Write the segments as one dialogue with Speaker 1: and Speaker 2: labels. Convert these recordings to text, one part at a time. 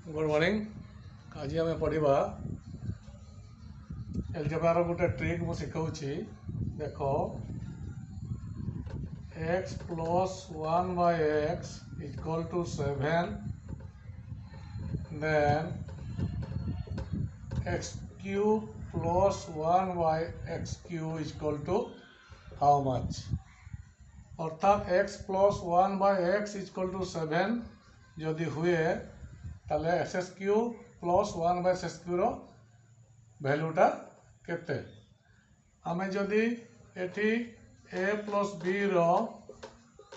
Speaker 1: Good morning. आज आम पढ़ा एलजेब्रार गोटे ट्रिक मु शिखाऊँगी। देख x plus 1 by x equal to 7, then x cube plus 1 by x cube equal to how much. अर्थात x plus 1 by x equal to 7 जदि हुए ताले x cube plus 1 by S cube भैल्यूटा केते। आमे जदि एठी a प्लस b रो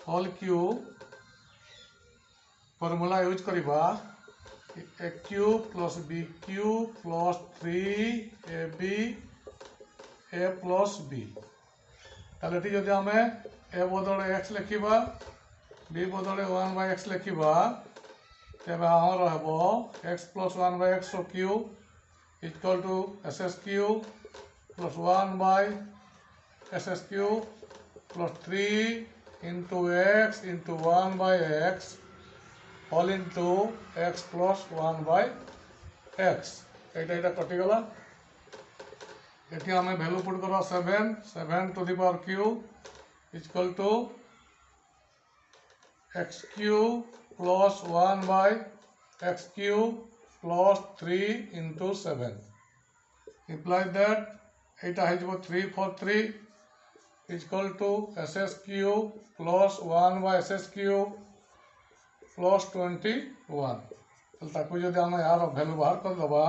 Speaker 1: होल क्यूब फॉर्मूला यूज करिबा a cube plus b cube plus 3ab a plus b। ताले एठी जदि आमे a बदले x लिखिबा b बदले 1 बाय x लिखिबा तेबे आमर हेबो x plus 1 by x cube equal to S cube plus 1 by S cube plus 3 into x into 1 by x whole into x plus 1 by x। एटा कटिगला। ये आम भैल्यू पुट कर 7 to the power cube equal to x cube plus 1 by x cube plus 3 into 7 implies that एटा है 3 4 3 equal to S cube plus 1 by S cube plus 21। ताकू जब आम यार भैल्यू बाहर कर दबा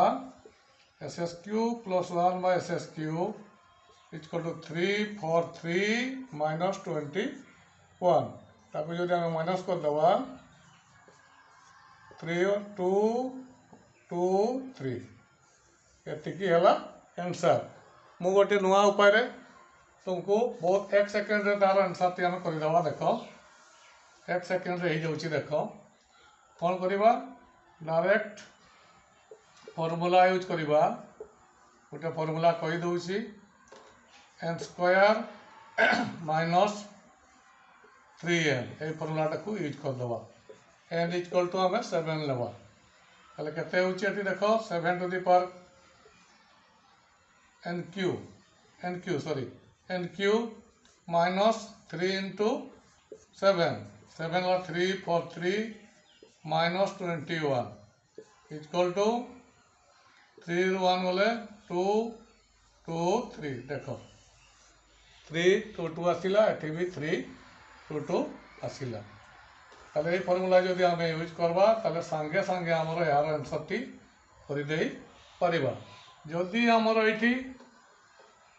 Speaker 1: S cube plus 1 by S cube equal to 3 4 3 minus 21। ताकू जब आम माइनस कर दबा 3 2 2 3 एतिकी है आंसर। मु गोटे नुआ उपाय तुमको बहुत 1 सेकेंड रे तार आंसर टी आम करदेवा। देख 1 सेकेंड रे हो जाऊँ। देख कौन करवा डायरेक्ट फॉर्मूला यूज करवा। गोटे फॉर्मूला कही दूसरी एन स्क्वायर माइनस 3n ये फॉर्मूलाटा को यूज करदे। n इक्वल टू आम 7 लेवा ताले केते होची एठी देखो 7 to the power n cube minus 3 into 7 ला 3 4 3 माइनस 21 इक्वल टू 3 1 बोले 2 2 3। देखो 3 2 2 आसिला एठी भी 3 2 2 आसिला। ताले ये फॉर्मूला जदि आम यूज करवा ताले सांगे सांगे आमर यार आंसर टी करदे परिबा। जदि आमर एठी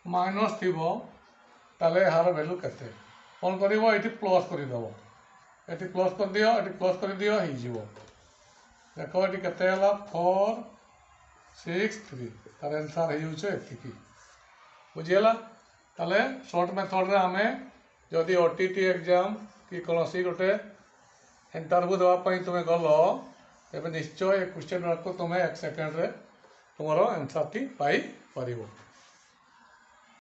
Speaker 1: माइनस थिबो ताले यार वैल्यू केते कौन करिवो एठी प्लस कर दबो। एठी प्लस कर दियो एठी प्लस कर दियो ही जीवो। देखो एठी केते हला 4 6 3 तार आंसर हे होचे एतिकी बुझियला। ताले शॉर्ट मेथड रे आमे जदि ओटीटी एग्जाम कि कोनोसी गोटे इंटरव्यू देवाई तुम्हें गल तेज निश्चय क्वेश्चन को तुम्हें 1 सेकेंड रे तुम आंसर टी पाई पारिबो।